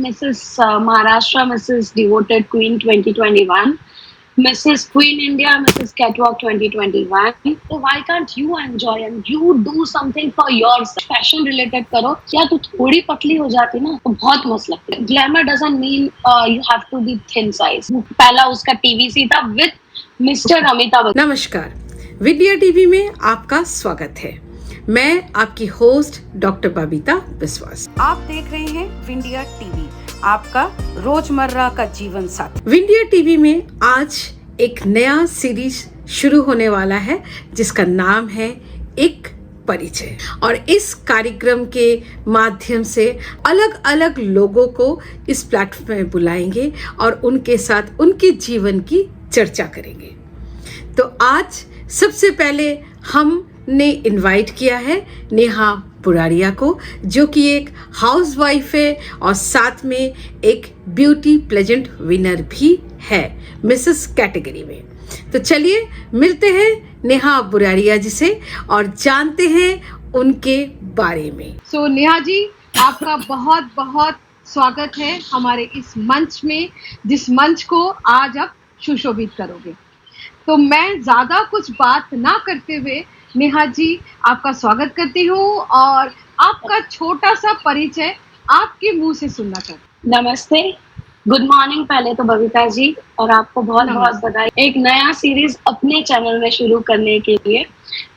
Mrs. Maharashtra, Mrs. Devoted Queen 2021, Mrs. Queen India, Mrs. Catwalk 2021. So why can't you enjoy and you do something for yourself? Fashion related करो या तू थोड़ी पतली हो जाती ना तो बहुत मस्त लगती है. Glamour doesn't mean you have to be thin size. पहला उसका TVC था with Mr. अमिताभ. नमस्कार, विद्या टीवी में आपका स्वागत है. मैं आपकी होस्ट डॉक्टर बबीता विश्वास. आप देख रहे हैं विंडिया टीवी, आपका रोजमर्रा का जीवन साथी. विंडिया टीवी में आज एक नया सीरीज शुरू होने वाला है जिसका नाम है एक परिचय. और इस कार्यक्रम के माध्यम से अलग अलग लोगों को इस प्लेटफॉर्म में बुलाएंगे और उनके साथ उनके जीवन की चर्चा करेंगे. तो आज सबसे पहले हमने इनवाइट किया है नेहा पुरारिया को, जो कि एक हाउसवाइफ है और साथ में एक ब्यूटी प्लेजेंट विनर भी है मिसेस कैटेगरी में. तो चलिए मिलते हैं नेहा पुरारिया जी से और जानते हैं उनके बारे में. सो नेहा जी, आपका बहुत बहुत स्वागत है हमारे इस मंच में, जिस मंच को आज आप सुशोभित करोगे. तो मैं ज़्यादा कुछ बात ना करते हुए नेहा जी आपका स्वागत करती हूँ और आपका छोटा सा परिचय आपके मुंह से सुनना चाहती हूँ. नमस्ते, गुड मॉर्निंग पहले तो बबीता जी, और आपको बहुत बहुत बधाई एक नया सीरीज अपने चैनल में शुरू करने के लिए.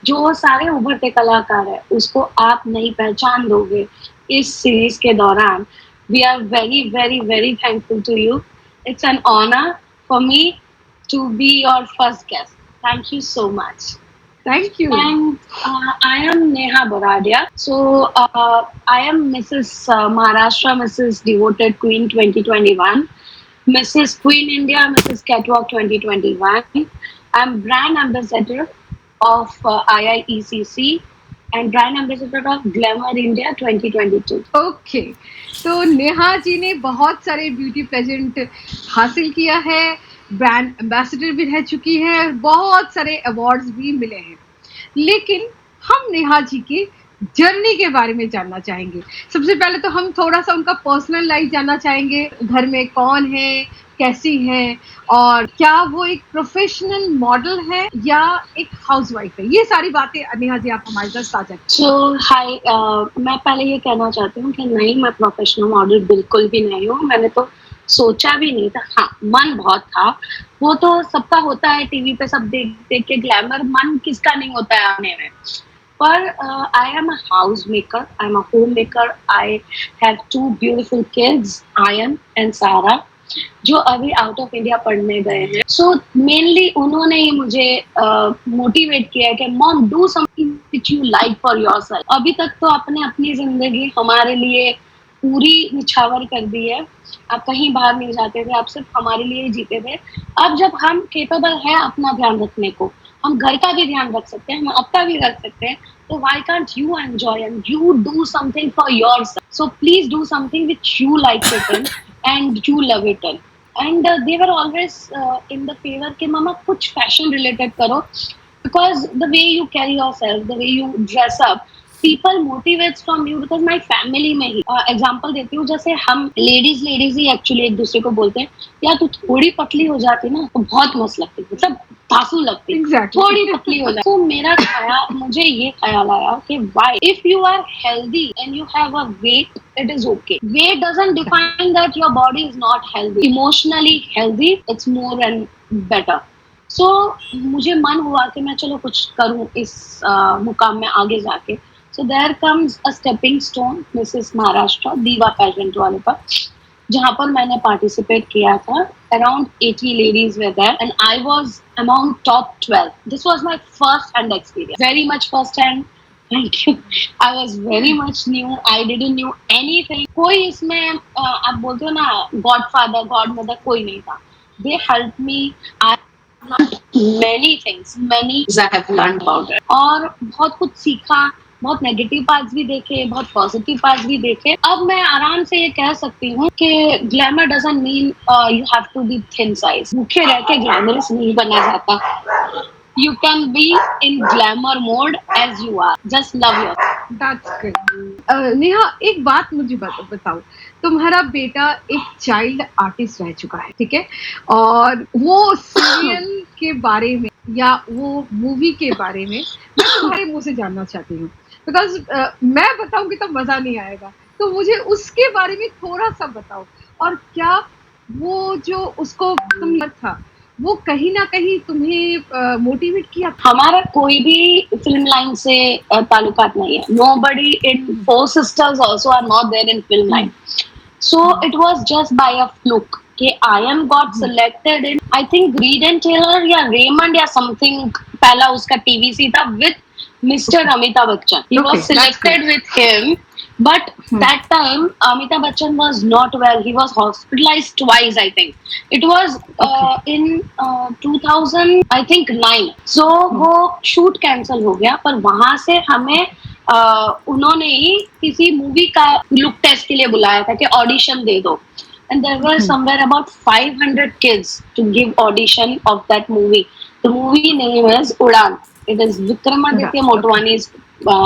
जो सारे उभरते कलाकार है उसको आप नई पहचान दोगे इस सीरीज के दौरान. We are very very very thankful to you. It's an honour for me to be your first guest. Thank you so much. Thank you. And I am Neha Boradia. So I am Mrs. Maharashtra, Mrs. Devoted Queen 2021, Mrs. Queen India, Mrs. Catwalk 2021. I'm brand ambassador of IIECC and brand ambassador of Glamour India 2022. Okay. तो नेहा जी ने बहुत सारे beauty pleasant हासिल किया है, brand ambassador भी रह चुकी है, बहुत सारे अवार्ड्स भी मिले हैं. लेकिन हम नेहा जी की जर्नी के बारे में जानना चाहेंगे. सबसे पहले तो हम थोड़ा सा उनका पर्सनल लाइफ जानना चाहेंगे. घर में कौन है, कैसी है, और क्या वो एक प्रोफेशनल मॉडल है या एक हाउसवाइफ है. ये सारी बातें नेहा जी आप हमारे साथ साझा करें. सो हाय, मैं पहले ये कहना चाहती हूँ कि नहीं, मैं प्रोफेशनल मॉडल बिल्कुल भी नहीं हूँ. मैंने तो सोचा भी नहीं था. हाँ, मन बहुत था, वो तो सबका होता है. टीवी पे सब देख देख के ग्लैमर, मन किसका नहीं होता है आने में. पर आई am a house maker, I am a home maker. I have 2 beautiful kids, ion and सारा, जो अभी आउट ऑफ इंडिया पढ़ने गए हैं. सो मेनली उन्होंने ही मुझे मोटिवेट किया है कि mom do something which you like for yourself. अभी तक तो आपने अपनी जिंदगी हमारे लिए पूरी निछावर कर दी है. आप कहीं बाहर नहीं जाते थे, आप सिर्फ हमारे लिए जीते थे. अब जब हम केपेबल हैं अपना ध्यान रखने को, हम घर का भी ध्यान रख सकते हैं, हम अपना भी रख सकते हैं. तो why can't you enjoy and you do something for yourself? So please do something which you like it in and you love it in. And they were always in the favor कि मामा कुछ fashion related करो, because the way you carry yourself, the way you dress up, people motivates from you. Because my family में ही example देती हूँ, जैसे हम ladies ही actually एक दूसरे को बोलते हैं यार तू थोड़ी पतली हो जाती ना तो बहुत मस्त लगती, मतलब धांसू लगती. Exactly. थोड़ी पतली हो जाती. तो मेरा ख्याल, मुझे ये ख्याल आया कि why if you are healthy and you have a weight, it is okay. Weight doesn't define that your body is not healthy. Emotionally healthy, it's more and better. So मुझे मन हुआ कि मैं चलो कुछ करूँ इस मुकाम में आगे जाके. So there comes a stepping stone, Mrs. Maharashtra, दीवा पेजेंट वाले पर, जहाँ पर मैंने पार्टिसिपेट किया था. Around 80 ladies were there and I was among top 12. This was my first hand experience. Very much first hand. Thank you. I was very much new. I didn't knew anything. कोई इसमें आप बोलते हो ना Godfather, Godmother, कोई नहीं था. They helped me. I learned many things. Many I have learned about it. और बहुत कुछ सीखा. बहुत नेगेटिव पार्ट्स भी देखे, बहुत पॉजिटिव पार्ट्स भी देखे. अब मैं आराम से ये कह सकती हूँ कि glamour doesn't mean you have to be thin size. भूखे रह के ग्लैमरस नहीं बना जाता. You can be in glamour mode as you are. Just love yourself. That's good. Neha, एक बात मुझे बताओ. तुम्हारा बेटा एक चाइल्ड आर्टिस्ट रह चुका है, ठीक है, और वो सीरियल के बारे में या वो मूवी के बारे में मैं तुम्हारे मुंह से जानना चाहती हूँ, बिकॉज मैं बताऊंगी तो मजा नहीं आएगा, तो मुझे उसके बारे में थोड़ा सा बताओ। और क्या वो जो उसको तुम था वो कहीं ना कहीं तुम्हें मोटिवेट किया? हमारा कोई भी फिल्म लाइन से ताल्लुकात नहीं है. Nobody in Four Sisters also are not there in film line. So it was just by a fluke कि Ayan got selected in I think Reed and Taylor या Raymond या something, पहला उसका TVC था with Mr. Amitabh Bachchan. He was selected with him. But that time Amitabh Bachchan was not well. He was hospitalized twice, I think. It was in 2000 I think 9. So वो shoot cancel हो गया, पर वहाँ से हमें उन्होंने ही किसी movie का लुक टेस्ट के लिए बुलाया था कि ऑडिशन दे दो. And there were somewhere about 500 kids to give audition of that movie. The movie name is Udaan. It is Vikramaditya Motwani's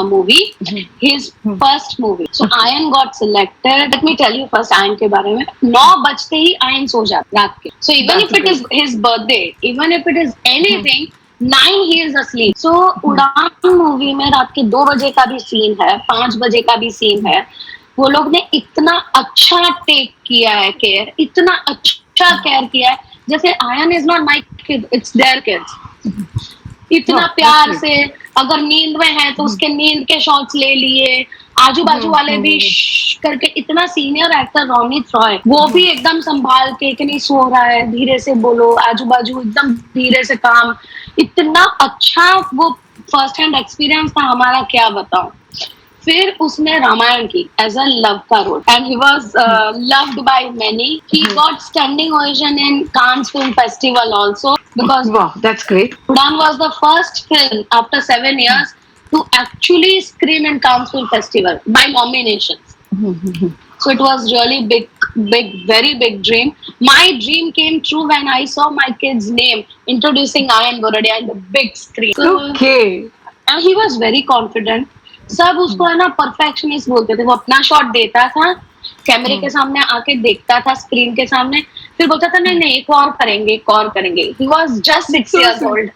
movie, his first movie. So Ayan got selected. Let me tell you first Ayan के बारे में. 9 बजते ही Ayan सो जाता रात के. So even if it is his birthday, even if it is anything, 9 he is asleep. So उड़ान movie में रात के 2 बजे का भी सीन है, 5 बजे का भी सीन है. वो लोग ने इतना अच्छा टेक किया है केयर, इतना अच्छा केयर किया है, जैसे ion is not my kid, it's their kids. इतना प्यार से, अगर नींद में है तो उसके नींद के शॉट्स ले लिए, आजू बाजू वाले भी करके. इतना सीनियर एक्टर रोनित रॉय, वो भी एकदम संभाल के कि नहीं सो रहा है, धीरे से बोलो, आजू बाजू एकदम धीरे से काम. इतना अच्छा वो फर्स्ट हैंड एक्सपीरियंस था हमारा, क्या बताऊं. फिर उसने रामायण की एज अ लव का role and he was loved by many. He got standing ovation in Cannes film festival also because Wow, that's great. Udaan was the first film after 7 years to actually screen in Cannes Film Festival by nominations. So it was really big, very big dream. My dream came true when I saw my kid's name introducing Ayan Boradia in the big screen. So, Okay. and he was very confident. सब उसको है ना perfectionist बोलते थे. वो अपना shot देता था, कैमरे के सामने आके देखता था स्क्रीन के सामने, फिर बोलता था नहीं एक और करेंगे, एक और करेंगे. He was just 6 years old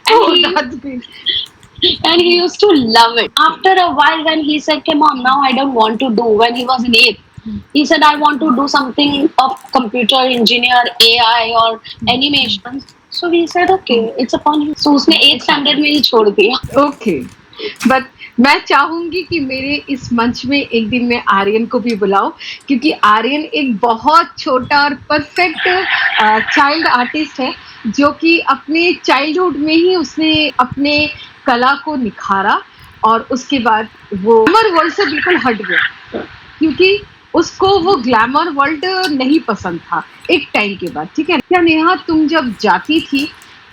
and he used to love it. After a while when he said okay mom now I don't want to do, when he was in 8th he said I want to do something of computer engineer, AI or animation. So we said okay it's upon you. So उसने 8th standard में ही छोड़ दिया. Okay. But मैं चाहूंगी कि मेरे इस मंच में एक दिन मैं आर्यन को भी बुलाऊं, क्योंकि आर्यन एक बहुत छोटा और परफेक्ट चाइल्ड आर्टिस्ट है, जो कि अपने चाइल्डहुड में ही उसने अपने कला को निखारा और उसके बाद वो ग्लैमर वर्ल्ड से बिल्कुल हट गया, क्योंकि उसको वो ग्लैमर वर्ल्ड नहीं पसंद था एक टाइम के बाद. ठीक है क्या नेहा, तुम जब जाती थी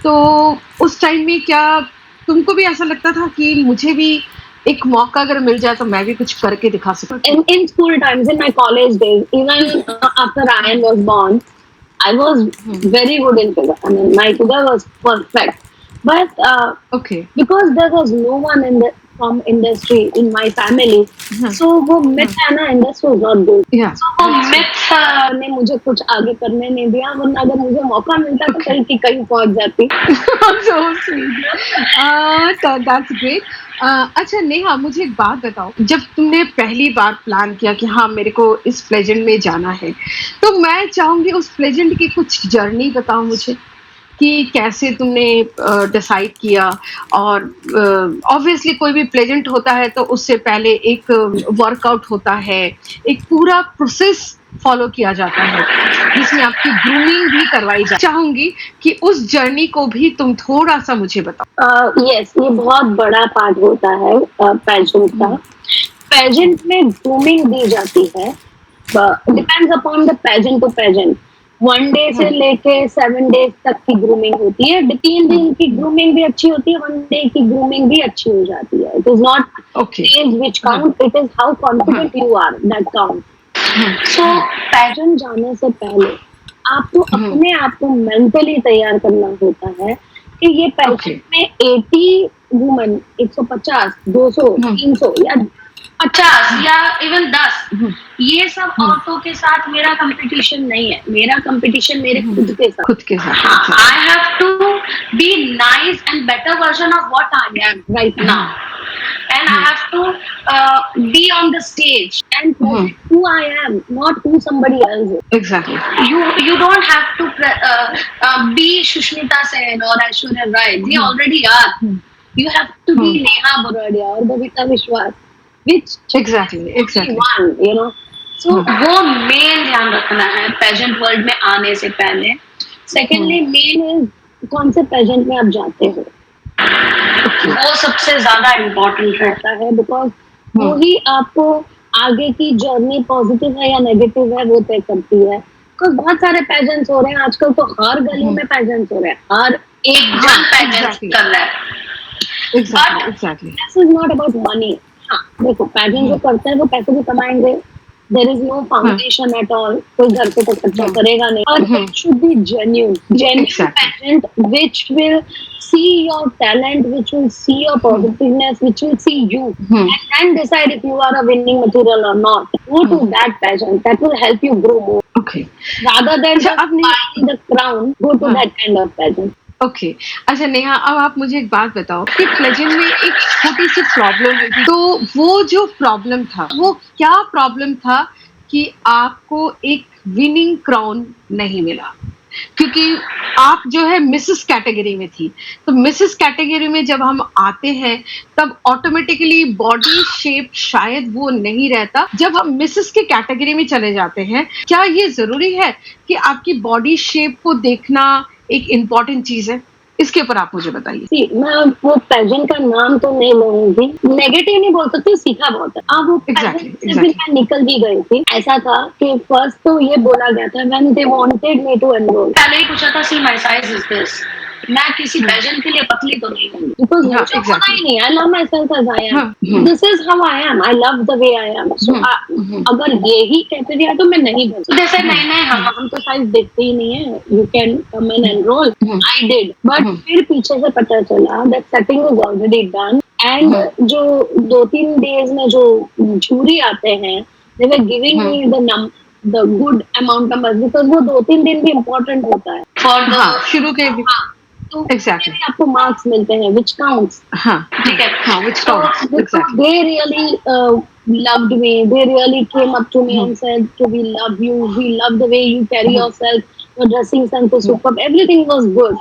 तो उस टाइम में क्या तुमको भी ऐसा लगता था कि मुझे भी एक मौका अगर मिल जाए तो मैं भी कुछ करके दिखा सकूं? In school times, in my college days, even after Ayan was born, I was very good in figure. I mean, my figure was perfect. But Okay. because there was no one from industry in my family, so वो myth है ना, industry was not good. Yeah. So वो myth ने मुझे कुछ आगे करने नहीं दिया, वरना अगर मुझे मौका मिलता तो कहीं की कहीं पहुंच जाती. So sweet. That's great. अच्छा नेहा, मुझे एक बात बताओ, जब तुमने पहली बार प्लान किया कि हाँ मेरे को इस प्लेजेंट में जाना है, तो मैं चाहूंगी उस प्लेजेंट की कुछ जर्नी बताओ मुझे कि कैसे तुमने डिसाइड किया. और ऑब्वियसली कोई भी प्लेजेंट होता है तो उससे पहले एक वर्कआउट होता है, एक पूरा प्रोसेस फॉलो किया जाता है जिसमें आपकी ग्रूमिंग भी करवाई जाती है. चाहूंगी कि उस जर्नी को भी तुम थोड़ा सा मुझे बताओ. यस, ये बहुत बड़ा पार्ट होता है पेजेंट का. पेजेंट में ग्रूमिंग दी जाती है, depends upon the pageant to pageant. 1 day से लेके 7 डेज तक की ग्रूमिंग होती है. 3 दिन की ग्रूमिंग भी अच्छी होती है, 1 डे की ग्रूमिंग भी अच्छी हो जाती है. It is not days which count, it is how confident you are that count. So pageant जाने से पहले आपको अपने आप को मेंटली तैयार करना होता है कि ये पेजेंट में 80 वुमेन, 150, 200, 300 या 50 या इवन 10, ये सब औरतों के साथ मेरा कंपटीशन नहीं है। मेरा कंपटीशन मेरे खुद के साथ। खुद के साथ। I have to be nice and better version of what I am right now, and I have to be on the stage and present who I am, not who somebody else is. Exactly. You don't have to be Shushmita Sen or Aishwarya Rai. They already are. You have to be Neha Borodia or Babita Vishwas, which Exactly. one, you know. So वो main ध्यान रखना है pageant world में आने से पहले। Secondly main is कौन से पेजेंट में आप जाते हो, वो सबसे ज्यादा इम्पोर्टेंट रहता है, बिकॉज वो ही आपको आगे की जर्नी पॉजिटिव है या नेगेटिव है वो तय करती है। बिकॉज बहुत सारे पेजेंट्स हो रहे हैं आजकल, तो हर गली में पेजेंट्स हो रहे हैं, हर एक जन पेजेंट कर रहा है। Exactly. This is not about money. हाँ देखो, पेजेंट जो करते हैं वो पैसे भी कमाएंगे, there is no foundation at all, कोई घर पे तो खर्चा करेगा नहीं, और it should be genuine pageant which will see your talent, which will see your positiveness, which will see you, and then decide if you are a winning material or not. Go to that pageant, that will help you grow more. Okay. Rather than just buying the crown, go to that kind of pageant. Okay अच्छा नेहा, अब आप मुझे एक बात बताओ कि pleasant में एक छोटी सी प्रॉब्लम हुई थी, तो वो जो प्रॉब्लम था वो क्या प्रॉब्लम था कि आपको एक विनिंग क्राउन नहीं मिला? क्योंकि आप जो है मिसेस कैटेगरी में थी, तो मिसेस कैटेगरी में जब हम आते हैं तब ऑटोमेटिकली बॉडी शेप शायद वो नहीं रहता। जब हम मिसेस के कैटेगरी में चले जाते हैं, क्या ये जरूरी है कि आपकी बॉडी शेप को देखना एक इम्पॉर्टेंट चीज है? इसके ऊपर आप मुझे बताइए। मैं वो पेजेंट का नाम तो नहीं लूंगी, नेगेटिव नहीं बोल सकती, सीखा बहुत है। अब वो पेजेंट से फिर मैं निकल भी गई थी। ऐसा था कि फर्स्ट तो ये बोला गया था when they wanted me to enroll, पहले ही पूछा था see my size is this. मैं किसी पेजेंट के लिए पतली तो नहीं हूँ, बिकॉज़ मुझे पता ही नहीं, I love myself as I am, this is how I am, I love the way I am. So अगर ये ही क्राइटेरिया तो मैं नहीं बन सकती। जैसे नहीं हम तो साइज देखते ही नहीं है, you can come and enroll. I did, but फिर पीछे से पता चला that setting is already done, and जो 2-3 डेज में जो जूरी आते हैं, they were giving me the good amount number, because वो 2-3 दिन भी इम्पोर्टेंट होता है फॉर द शुरू के भी। तो आपको मार्क्स मिलते हैं which counts. ठीक है, which counts. Exactly. They really loved me. They really came up to me and said, "We love you. We love the way you carry yourself. Your dressing sense is superb. Everything was good."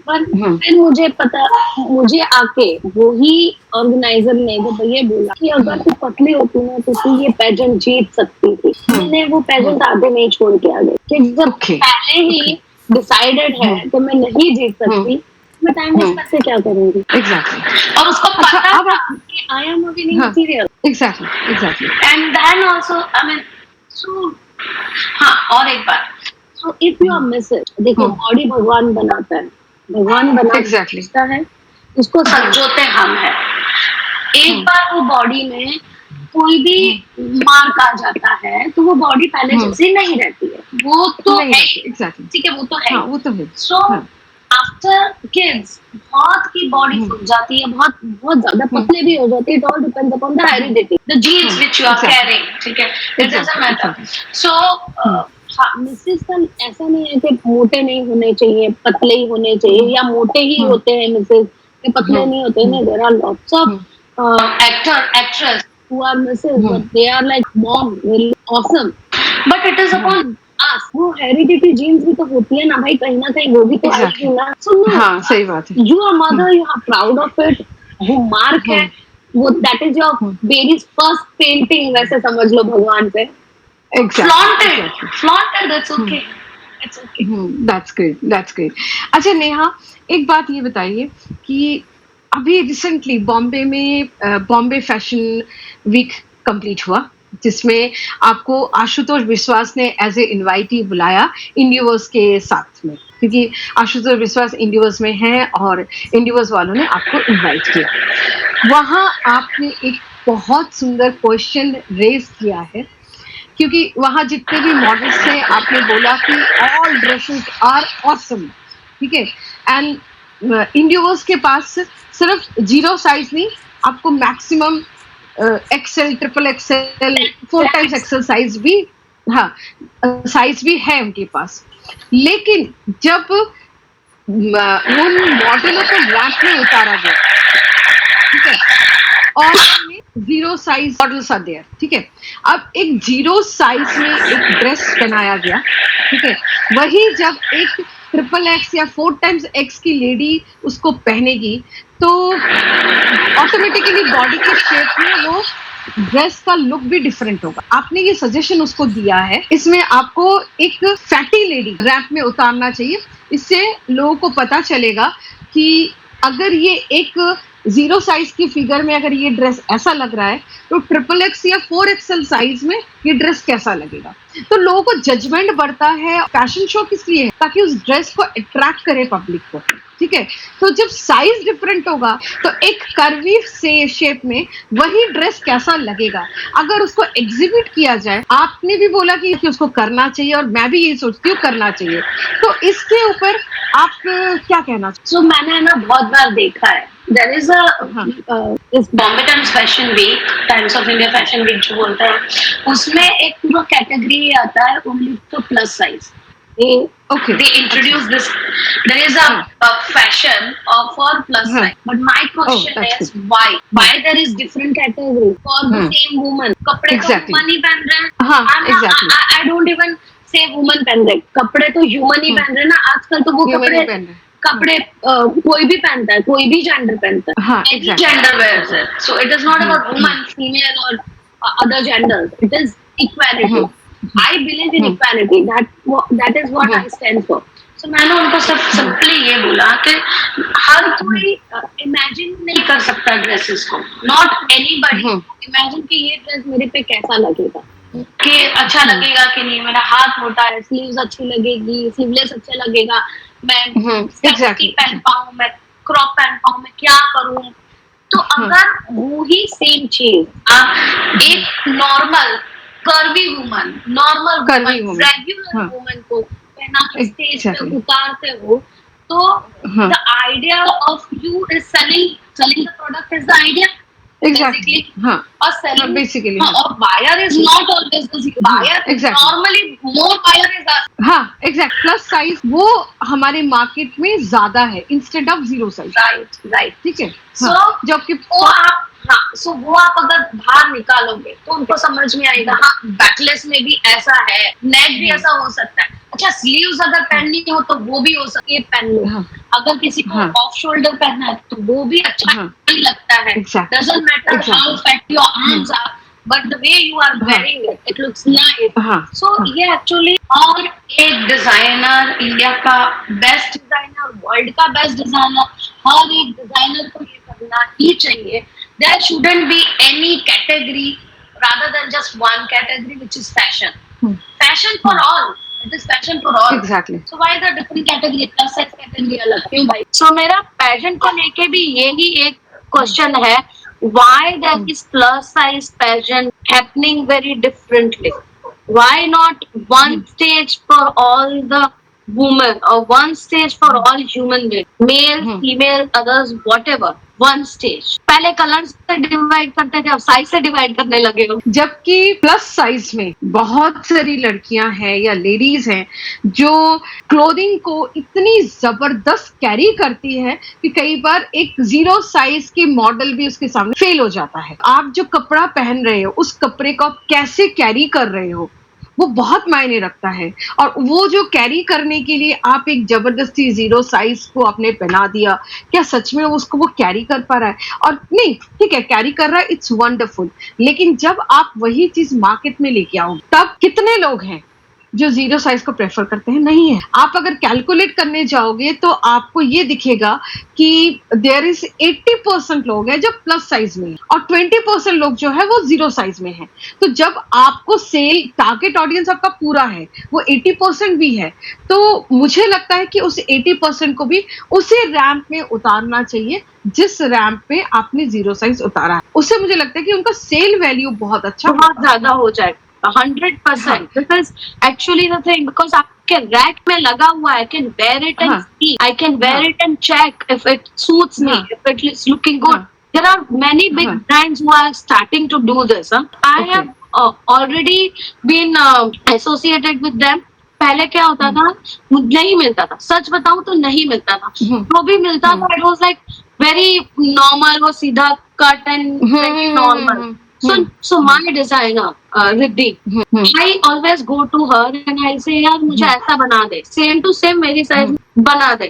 But फिर मुझे आके वही organiser ने जब ये बोला कि अगर तू पतली होती ना तो तू ये पेजेंट जीत सकती थी, मैंने वो पेजेंट आगे नहीं छोड़ के आ गई, कि जब पहले ही डिसाइडेड है कि मैं नहीं जीत सकती, मैं टाइम वेस्ट करके क्या करूंगी? एग्जैक्टली। और उसको पता था कि I am a winning material. Exactly. And then also I mean so और एक बात, so if you are misses, देखो बॉडी भगवान बनाता है, भगवान बनाता है, उसको संजोते हम है। एक बार वो बॉडी में कोई भी मार्क आ जाता है तो वो बॉडी पहले जैसे नहीं रहती है, वो तो है, ठीक है, वो तो है, वो तो है। सो आफ्टर किड्स बहुत की बॉडी फूल जाती है, बहुत ज्यादा पतले भी हो जाती है। It all depends upon the heredity, the genes which you are carrying, ठीक है, it doesn't matter. So misses का ऐसा नहीं है कि मोटे नहीं होने चाहिए, पतले ही होने चाहिए, या मोटे ही होते हैं मिसेस, या पतले नहीं होते हैं। There are lots of actor actress who are misses, but they are like mom, really awesome. But it is upon us. वो hereditary genes भी तो होती है ना भाई, कहीं ना कहीं वो भी तो आएगी ना। So no, हाँ सही बात है। You are mother, you are proud of it. वो मार्क है, वो that is your baby's first painting, वैसे समझ लो भगवान से। Flaunted, that's okay. It's okay. That's great. अच्छा नेहा, एक बात ये बताइए कि अभी रिसेंटली बॉम्बे में बॉम्बे फैशन वीक कंप्लीट हुआ, जिसमें आपको आशुतोष विश्वास ने एज ए इनवाइटी बुलाया इंडिवर्स के साथ में, क्योंकि आशुतोष विश्वास इंडिवर्स में हैं और इंडिवर्स वालों ने आपको इनवाइट किया। वहाँ आपने एक बहुत सुंदर क्वेश्चन रेज किया है, क्योंकि वहाँ जितने भी मॉडल्स थे आपने बोला कि ऑल ड्रेसेस आर ऑसम, ठीक है, एंड इंडिवर्स के पास सिर्फ 0 साइज नहीं, आपको maximum XL, triple XL, 4 times XL size भी, हाँ, साइज भी है उनके पास। लेकिन जब उन मॉडलों को रैंप में उतारा गया, ठीक है, और zero size models are there, ठीक है। अब एक जीरो साइज में एक ड्रेस बनाया गया, ठीक है, वही जब एक ट्रिपल एक्स या 4 टाइम्स एक्स की लेडी उसको पहनेगी तो ऑटोमेटिकली बॉडी के शेप में वो ड्रेस का लुक भी डिफरेंट होगा। आपने ये सजेशन उसको दिया है, इसमें आपको एक फैटी लेडी रैंप में उतारना चाहिए। इससे लोगों को पता चलेगा कि अगर ये एक जीरो साइज की फिगर में अगर ये ड्रेस ऐसा लग रहा है तो ट्रिपल एक्स या 4 XL साइज में ये ड्रेस कैसा लगेगा। तो लोगों को जजमेंट बढ़ता है। फैशन शो किस लिए है? ताकि उस ड्रेस को अट्रैक्ट करे पब्लिक को, ठीक है। तो जब साइज डिफरेंट होगा तो एक कर्वी से शेप में वही ड्रेस कैसा लगेगा अगर उसको एग्जिबिट किया जाए। आपने भी बोला कि उसको करना चाहिए और मैं भी यही सोचती हूँ करना चाहिए। तो इसके ऊपर आप क्या कहना चाहिए? So, मैंने ना बहुत बार देखा है, देयर इज इस Bombay Times fashion week, Times of India fashion week जो बोलते हैं, उसमें एक पूरा कैटेगरी आता है only for plus size. Okay. They introduce this. There is a fashion for plus size. But my question is why? Why there is different category for the same woman? कपड़े तो woman ही पहन रहे हैं। Exactly. I don't even say woman पहन रहे, कपड़े तो human ही पहन रहे ना। आजकल तो वो कपड़े कोई भी पहनता है, कोई भी जेंडर पहनता है। Any gender wears it. So it is not about woman, female or other genders. It is equality. I believe in equality. That is what I stand for. So मैंने उनको सिंपली ये बोला कि हर कोई इमेजिन नहीं कर सकता ड्रेसेस को। नॉट एनीबॉडी इमेजिन कि ये ड्रेस मेरे पे कैसा लगेगा, कि अच्छा लगेगा कि नहीं, मेरा हाथ मोटा है, स्लीव्स अच्छी लगेगी, स्लीवलेस अच्छा लगेगा, मैं स्कर्ट पहन पाऊँ, मैं क्रॉप पहन पाऊँ, मैं क्या करूँ। तो अगर वो ही सेम चीज आप एक normal curvy woman, normal woman, regular woman को पहना के स्टेज पे उतारते हो, तो the idea of you is selling the product is the idea basically. और सेलिंग बेसिकली, और buyer is not always the buyer, normally more buyer is exact plus size वो हमारे मार्केट में ज्यादा है instead of zero size. Right, ठीक है। सो जबकि वो आप अगर बाहर निकालोगे तो उनको समझ में आएगा, हाँ बैकलेस में भी ऐसा है, नेक भी ऐसा हो सकता है। अच्छा, स्लीव्स अगर पहननी हो तो वो भी हो सकती है, पहन लो। अगर किसी को ऑफ शोल्डर पहनना है तो वो भी अच्छा नहीं लगता है। Doesn't matter how fat your arms are, but the way you are wearing it, it looks nice. So ये एक्चुअली, और एक डिजाइनर, इंडिया का बेस्ट डिजाइनर, वर्ल्ड का बेस्ट डिजाइनर, हर एक डिजाइनर को ये करना ही चाहिए। There shouldn't be any category rather than just one category, which is fashion. Fashion for all. It is fashion for all. Exactly. So why the different category? Plus size category अलग क्यों भाई? So मेरा pageant को लेके भी यही एक question है. Why there is plus size pageant happening very differently? Why not one stage for all the women or one stage for all human beings, male, female, others, whatever, one stage. पहले colour से divide करते थे, अब size से divide करने लगे हो। जबकि प्लस साइज में बहुत सारी लड़कियां हैं या लेडीज हैं जो क्लोथिंग को इतनी जबरदस्त कैरी करती है कि कई बार एक जीरो साइज के मॉडल भी उसके सामने फेल हो जाता है। आप जो कपड़ा पहन रहे हो उस कपड़े को आप कैसे कैरी कर रहे हो वो बहुत मायने रखता है। और वो जो कैरी करने के लिए आप एक जबरदस्ती जीरो साइज को आपने पहना दिया, क्या सच में उसको वो कैरी कर पा रहा है? और नहीं, ठीक है, कैरी कर रहा है, इट्स वंडरफुल, लेकिन जब आप वही चीज मार्केट में लेके आओ तब कितने लोग हैं जो जीरो साइज को प्रेफर करते हैं? नहीं है। आप अगर कैलकुलेट करने जाओगे तो आपको ये दिखेगा कि देयर इज 80% लोग हैं जो प्लस साइज में है और 20% लोग जो है वो जीरो साइज में है। तो जब आपको सेल टारगेट ऑडियंस आपका पूरा है, वो 80% भी है, तो मुझे लगता है कि उस 80% को भी उसी रैंप में उतारना चाहिए जिस रैंप पे आपने जीरो साइज उतारा है। उससे मुझे लगता है कि उनका सेल वैल्यू बहुत अच्छा, बहुत ज्यादा हो जाए 100%. Because actually the thing, because आपके रैक में लगा हुआ है, I can wear it and see, I can wear it and check if it suits me, if it is looking good. There are many big हाँ. brands who are starting to do this. I Okay. have already been associated with them. पहले क्या होता था, नहीं मिलता था, सच बताऊं तो नहीं मिलता था, जो भी मिलता था it was like very normal, वो सीधा cut and very normal. So my designer Riddhi, I always go to her and I say यार मुझे ऐसा बना दे, same to same मेरी size बना दे.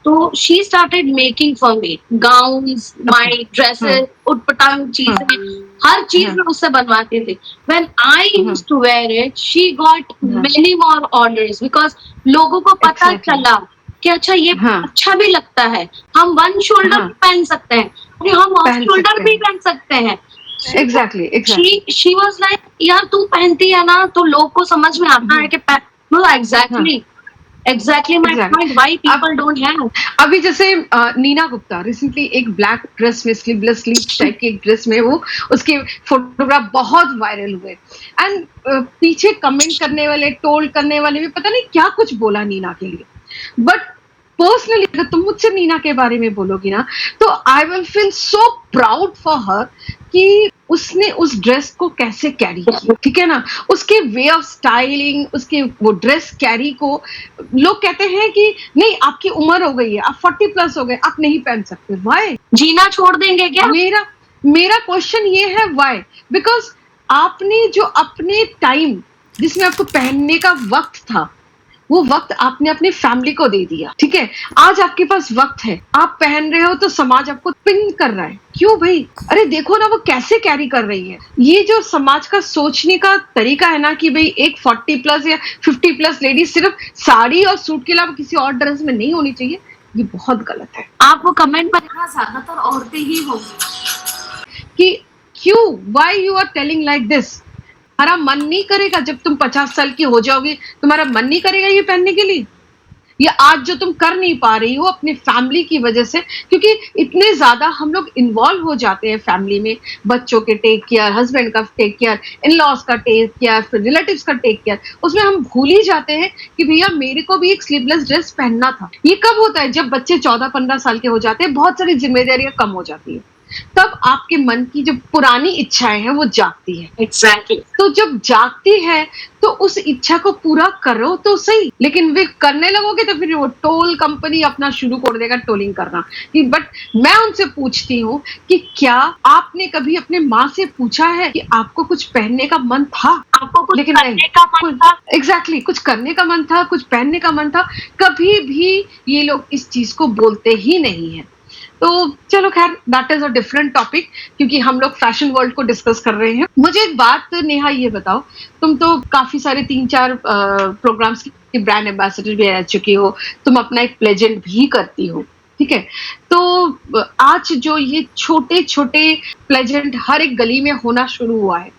तो she started making for me gowns, my dresses, उटपटांग चीजें, हर चीज मैं उससे बनवाती थी. When I used to wear it, she got many more orders because लोगों को पता Exactly. चला कि अच्छा ये अच्छा भी लगता है, हम वन शोल्डर भी पहन सकते हैं, अरे हम ऑफ पहन शोल्डर सकते भी हैं. पहन सकते हैं. Exactly, exactly. She was like यार तू पहनती है ना तो लोग को समझ में आता है कि no exactly my Exactly. point why people don't have. अभी जैसे नीना गुप्ता रिसेंटली एक ब्लैक ड्रेस में स्लीवलेस स्लीव टाइप की एक ड्रेस में वो उसके फोटोग्राफ बहुत वायरल हुए एंड पीछे कमेंट करने वाले ट्रोल करने वाले भी पता नहीं क्या कुछ बोला नीना के लिए. बट पर्सनली अगर तुम मुझसे नीना के बारे में बोलोगी ना तो I will feel so proud for her कि उसने उस ड्रेस को कैसे कैरी किया. ठीक है ना, उसके वे ऑफ स्टाइलिंग, उसके वो ड्रेस कैरी को लोग कहते हैं कि नहीं आपकी उम्र हो गई है, आप 40 प्लस हो गए, आप नहीं पहन सकते. व्हाई? जीना छोड़ देंगे क्या? मेरा क्वेश्चन ये है व्हाई? बिकॉज आपने जो अपने टाइम जिसमें आपको पहनने का वक्त था वो वक्त आपने अपनी फैमिली को दे दिया. ठीक है, आज आपके पास वक्त है, आप पहन रहे हो तो समाज आपको पिन कर रहा है. क्यों भाई? अरे देखो ना वो कैसे कैरी कर रही है. ये जो समाज का सोचने का तरीका है ना कि भाई एक 40 प्लस या 50 प्लस लेडी सिर्फ साड़ी और सूट के अलावा किसी और ड्रेस में नहीं होनी चाहिए, ये बहुत गलत है. आप वो कमेंट पर ज्यादातर औरतें ही होंगी कि क्यों, why you are telling like this? तुम्हारा मन नहीं करेगा जब तुम 50 साल की हो जाओगी, तुम्हारा मन नहीं करेगा ये पहनने के लिए? ये आज जो तुम कर नहीं पा रही हो अपनी फैमिली की वजह से, क्योंकि इतने ज्यादा हम लोग इन्वॉल्व हो जाते हैं फैमिली में, बच्चों के टेक केयर, हस्बैंड का टेक केयर, इन लॉज का टेक केयर, फिर रिलेटिव्स का टेक केयर, उसमें हम भूल ही जाते हैं कि भैया मेरे को भी एक स्लीवलेस ड्रेस पहनना था. ये कब होता है? जब बच्चे 14-15 साल के हो जाते हैं, बहुत सारी जिम्मेदारियां कम हो जाती है, तब आपके मन की जो पुरानी इच्छाएं हैं वो जागती है. एग्जैक्टली. तो जब जागती है तो उस इच्छा को पूरा करो तो सही, लेकिन वे करने लगोगे तो फिर वो टोल कंपनी अपना शुरू कर देगा टोलिंग करना. बट मैं उनसे पूछती हूँ कि क्या आपने कभी अपने माँ से पूछा है कि आपको कुछ पहनने का मन था? आपको कुछ लेकिन करने का मन था? एग्जैक्टली, कुछ करने का मन था, कुछ पहनने का मन था. कभी भी ये लोग इस चीज को बोलते ही नहीं है. तो चलो खैर, that is a different topic, क्योंकि हम लोग फैशन वर्ल्ड को डिस्कस कर रहे हैं. मुझे एक बात नेहा ये बताओ, तुम तो काफी सारे 3-4 प्रोग्राम्स की ब्रांड एम्बेसडर भी रह चुकी हो, तुम अपना एक प्लेजेंट भी करती हो. ठीक है, तो आज जो ये छोटे छोटे प्लेजेंट हर एक गली में होना शुरू हुआ है,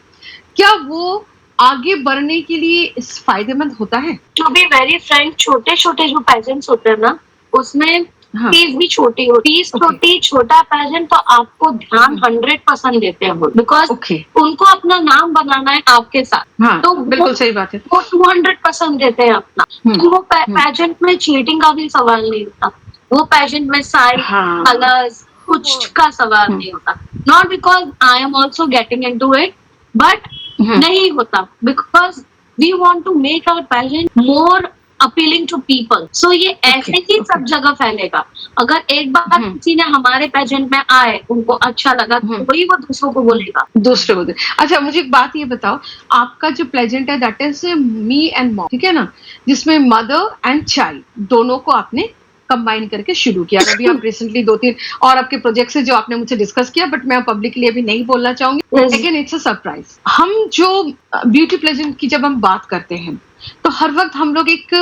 क्या वो आगे बढ़ने के लिए इस फायदेमंद होता है? टू बी वेरी फ्रैंक, छोटे छोटे जो पेजेंट्स होते हैं ना, उसमें फीस भी छोटी हो, फीस छोटी, छोटा पेजेंट तो आपको ध्यान 100% देते हैं बिकॉज उनको अपना नाम बनाना है आपके साथ. हाँ, तो बिल्कुल सही बात है. वो 200% देते हैं अपना. तो वो पेजेंट में चीटिंग का भी सवाल नहीं होता, वो पेजेंट में साइज, कलर्स, कुछ का सवाल नहीं होता. Not because I am also getting into it, but नहीं होता because we want to make our pageant more appealing to people. So ये ऐसे ही सब जगह फैलेगा. अगर एक बार किसी ने हमारे पेजेंट में आए, उनको अच्छा लगा, तो वही वो दूसरों को बोलेगा. दूसरे को. अच्छा, मुझे एक बात ये बताओ, आपका जो प्लेजेंट है that is me and mom, ठीक है ना, जिसमें मदर एंड चाइल्ड दोनों को आपने कंबाइन करके शुरू किया. अभी आप रिसेंटली 2-3 और आपके प्रोजेक्ट से जो आपने मुझे डिस्कस किया, बट मैं पब्लिकली अभी नहीं बोलना चाहूंगी, लेकिन इट्स अ सरप्राइज. हम जो ब्यूटी प्लेजेंट की जब हम बात करते हैं तो हर वक्त हम लोग एक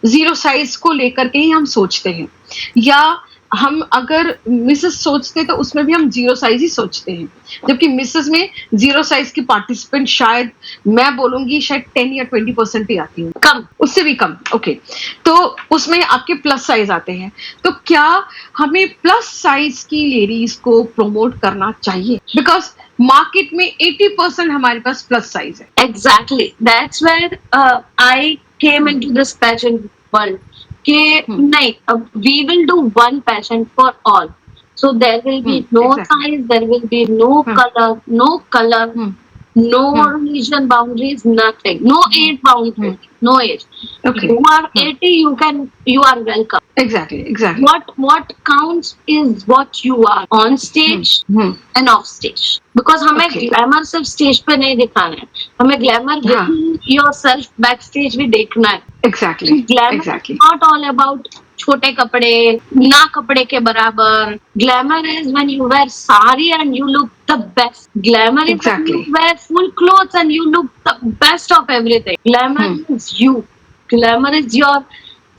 0 साइज को लेकर के ही हम सोचते हैं, या हम अगर मिसेस सोचते तो उसमें भी हम 0 साइज ही सोचते हैं, जबकि मिसेस में 0 साइज की पार्टिसिपेंट शायद मैं बोलूंगी शायद 10 या 20% ही आती है, कम, उससे भी कम. ओके, तो उसमें आपके प्लस साइज आते हैं. तो क्या हमें प्लस साइज की लेडीज को प्रमोट करना चाहिए? बिकॉज मार्केट में 80% हमारे पास प्लस साइज है. Exactly, that's where I came into this pageant world. कि नहीं, we will do one pageant for all. So there will be no Exactly. size, there will be no color, no religion boundaries, nothing. No age boundary, no age. Okay. You are 80, you are welcome. Exactly. What counts is what you are on stage and off stage. Because हमें Okay. Glamour सिर्फ stage पे नहीं दिखाना है, हमें glamour हाँ. Yourself back stage भी देखना है. Exactly. Glamour Exactly. Not all about छोटे कपड़े, ना कपड़े के बराबर. Glamour is when you wear sari and you look the best. Glamour is when Exactly. You wear full clothes and you look the best of everything. Glamour is you. Glamour is your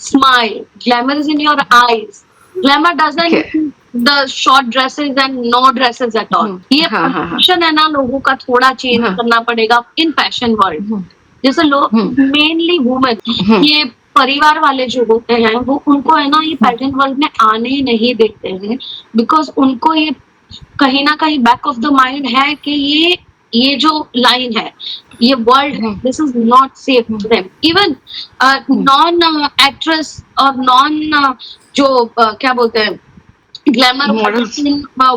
smile. Glamour is in your eyes. Glamour doesn't Okay. the short dresses and no dresses at all. ये हाँ. perception है ना लोगों का थोड़ा change करना पड़ेगा in fashion world. जैसे लोग मेनली वुमेन, ये परिवार वाले जो होते हैं वो उनको है ना ये फैशन वर्ल्ड में आने नहीं देते हैं. बिकॉज उनको ये कहीं ना कहीं बैक ऑफ द माइंड है कि ये जो लाइन है, ये वर्ल्ड है, this is not safe for them. Even non actress और नॉन जो क्या बोलते हैं ग्लैमर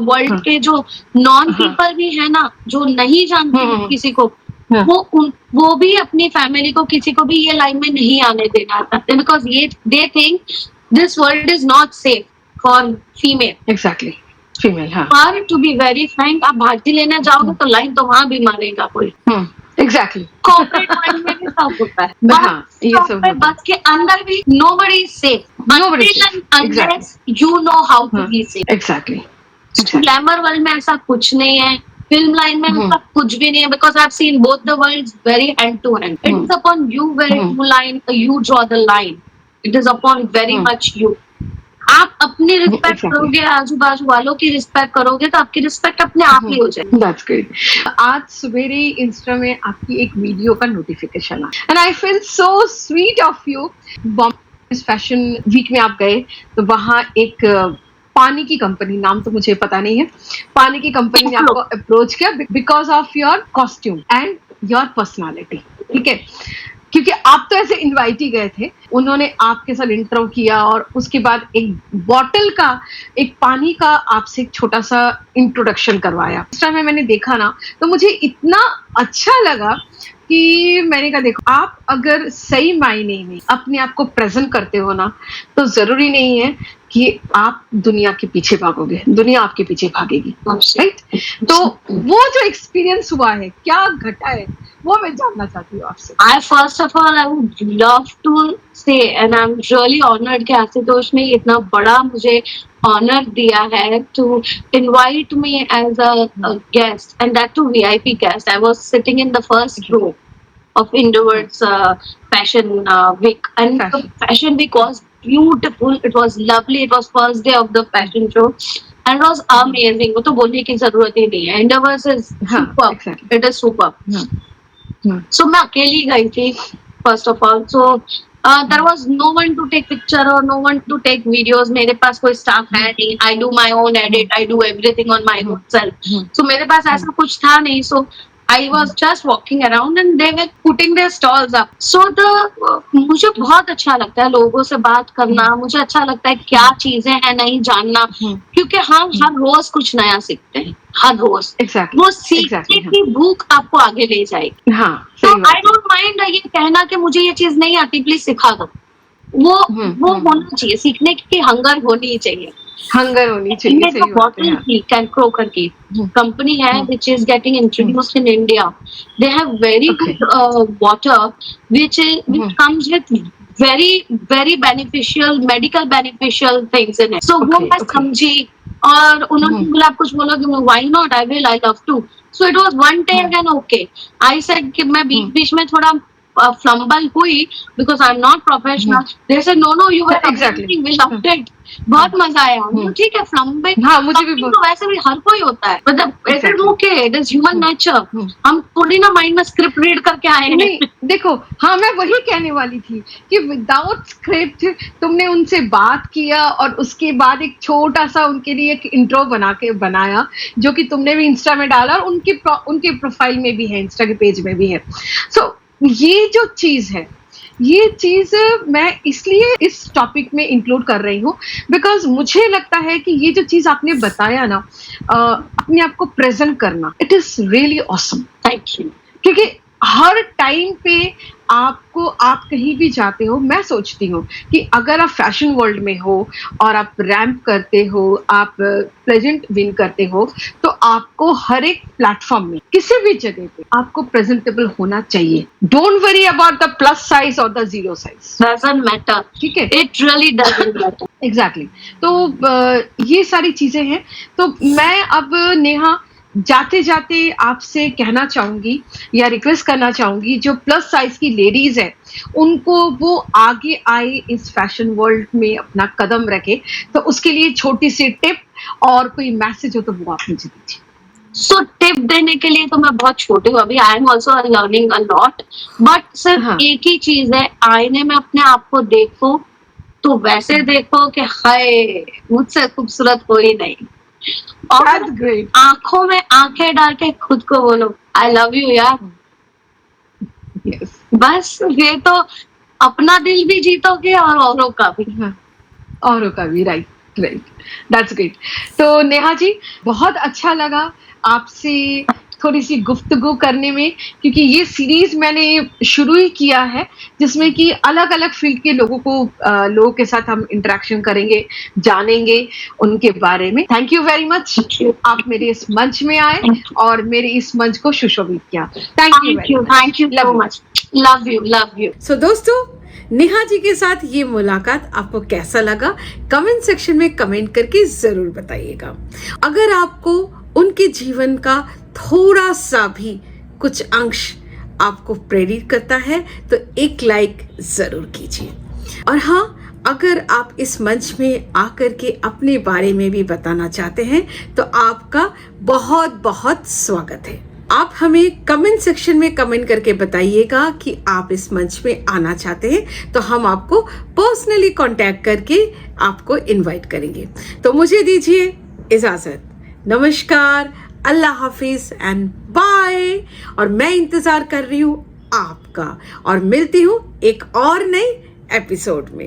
वर्ल्ड के जो नॉन पीपल भी है ना, जो नहीं जानते किसी को, वो भी अपनी फैमिली को किसी को भी ये लाइन में नहीं आने देना चाहते. बिकॉज ये they think this world is not safe for female. Exactly. Female. हाँ. पर टू बी वेरी फ्रैंक, आप भारती लेने जाओगे तो लाइन तो वहां भी मारेगा कोई. Exactly. कॉर्पोरेट वर्ल्ड में भी सब होता है. हाँ, ये सब होता है. बस के अंदर भी nobody is safe. Nobody is safe. Unless you know how to be safe. Exactly. Glamour world में ऐसा कुछ नहीं है. फिल्म लाइन में ऐसा कुछ भी नहीं है. Because I have seen both the worlds very hand to hand. It's upon you where you draw the line. It is upon very much you. आप अपनी रिस्पेक्ट करोगे, आजू बाजू वालों की रिस्पेक्ट करोगे तो आपकी रिस्पेक्ट अपने आप ही हो जाएगी. That's great. आज सवेरे इंस्टा में आपकी एक वीडियो का नोटिफिकेशन आया and I feel so sweet of you. Bombay fashion week में आप गए तो वहाँ एक पानी की कंपनी, नाम तो मुझे पता नहीं है, पानी की कंपनी ने आपको अप्रोच किया because of your costume and your personality. ठीक है, क्योंकि आप तो ऐसे इनवाइट ही गए थे. उन्होंने आपके साथ इंटरव्यू किया और उसके बाद एक बॉटल का, एक पानी का आपसे एक छोटा सा इंट्रोडक्शन करवाया. इस टाइम में मैंने देखा ना तो मुझे इतना अच्छा लगा कि मैंने कहा देखो, आप अगर सही मायने में अपने आप को प्रेजेंट करते हो ना तो जरूरी नहीं है कि आप दुनिया के पीछे भागोगे, दुनिया आपके पीछे भागेगी. राइट? तो वो जो एक्सपीरियंस हुआ है, क्या घटा है, वो मैं जानना चाहती हूँ आपसे. I first of all I would love to say and I'm really honored कि आशुतोष ने इतना बड़ा मुझे honor दिया है to invite me as a guest, and that too VIP guest. I was sitting in the first row of Indovert's fashion week, and the fashion week was beautiful. It was lovely. It was first day of the fashion show. And it was amazing. वो तो बोलने की जरूरत ही नहीं है. Endeavors is superb. It is superb. So मैं अकेली गई थी first of all. So there was no one to take picture or no one to take videos. मेरे पास कोई staff है नहीं. I do my own edit. I do everything on my own self. So मेरे पास ऐसा कुछ था नहीं. So I was just walking around and they were putting their stalls up. So मुझे बहुत अच्छा लगता है लोगों से बात करना. मुझे अच्छा लगता है क्या चीजें हैं नहीं जानना, क्योंकि हम हर रोज कुछ नया सीखते हैं. हर रोज वो सीखने की भूख आपको आगे ले जाएगी. तो आई डोंट माइंड ये कहना कि मुझे ये चीज नहीं आती, प्लीज सिखा दो. वो होना चाहिए, सीखने की हंगर होनी चाहिए. हंगर होनी चाहिए. बॉटल की कैन क्रोकर की कंपनी है which is getting introduced in India. They have very good water which comes with very beneficial, medical beneficial things in it. So वो मैं समझी और उन्होंने बोला आप कुछ बोलोगे, why not, I will, I love to. So it was one day again okay. I said कि मैं बीच में थोड़ा फ्लम्बल हुई because I'm not professional. They said no you were amazing, we loved it. बहुत मजा आया. ठीक है, फ्लम्बिंग मुझे भी तो वैसे भी हर कोई होता है. मतलब it is okay, it is human nature. हम थोड़ी ना माइंड में स्क्रिप्ट रीड करके आए हैं. देखो, हाँ मैं वही कहने वाली थी कि विदाउट स्क्रिप्ट तुमने उनसे बात किया और उसके बाद एक छोटा सा उनके लिए एक इंट्रो बनाया जो कि तुमने भी इंस्टा में डाला और उनके प्रोफाइल में भी है, इंस्टा के पेज में भी है. सो ये जो चीज है, ये चीज मैं इसलिए इस टॉपिक में इंक्लूड कर रही हूँ बिकॉज मुझे लगता है कि ये जो चीज आपने बताया ना, अपने आप को प्रेजेंट करना, it is really awesome. Thank you. क्योंकि हर टाइम पे आपको, आप कहीं भी जाते हो, मैं सोचती हूँ कि अगर आप फैशन वर्ल्ड में हो और आप रैंप करते हो, आप प्रेजेंट विन करते हो, तो आपको हर एक प्लेटफॉर्म में, किसी भी जगह पे आपको प्रेजेंटेबल होना चाहिए। Don't worry about the plus size और the zero size, doesn't matter, ठीक है? It really doesn't matter. Exactly. तो ये सारी चीजें हैं। तो मैं अब नेहा जाते जाते आपसे कहना चाहूंगी या रिक्वेस्ट करना चाहूंगी, जो प्लस साइज की लेडीज है उनको वो आगे आए, इस फैशन वर्ल्ड में अपना कदम रखे, तो उसके लिए छोटी सी टिप और कोई मैसेज हो तो वो आप मुझे दीजिए। सो टिप देने के लिए तो मैं बहुत छोटी हूँ अभी, आई am also learning a lot, but सिर्फ हाँ। एक ही चीज है, आईने में अपने आप को देखो तो वैसे देखो कि हाय मुझसे खूबसूरत कोई नहीं, और That's great. आंखों में आंखें डाल के खुद को बोलो आई लव यू यार। Yes. बस ये तो अपना दिल भी जीतोगे और औरों का भी। हाँ, औरों का भी, राइट राइट, दैट्स ग्रेट। तो नेहा जी, बहुत अच्छा लगा आपसे थोड़ी सी गुफ्तगू करने में, क्योंकि ये सीरीज मैंने शुरू ही किया है जिसमें कि अलग अलग फील्ड के लोगों के साथ हम इंटरेक्शन करेंगे, जानेंगे उनके बारे में। थैंक यू वेरी मच, आप मेरे इस मंच में आए और मेरे इस मंच को सुशोभित किया। Thank you so much, love you. So दोस्तों, नेहा जी के साथ ये मुलाकात आपको कैसा लगा, कमेंट सेक्शन में कमेंट करके जरूर बताइएगा। अगर आपको उनके जीवन का थोड़ा सा भी कुछ अंश आपको प्रेरित करता है तो एक लाइक जरूर कीजिए। और हाँ, अगर आप इस मंच में आकर के अपने बारे में भी बताना चाहते हैं तो आपका बहुत बहुत स्वागत है। आप हमें कमेंट सेक्शन में कमेंट करके बताइएगा कि आप इस मंच में आना चाहते हैं, तो हम आपको पर्सनली कांटेक्ट करके आपको इनवाइट करेंगे। तो मुझे दीजिए इजाजत, नमस्कार, अल्लाह हाफिज एंड बाय। और मैं इंतजार कर रही हूँ आपका, और मिलती हूँ एक और नई एपिसोड में।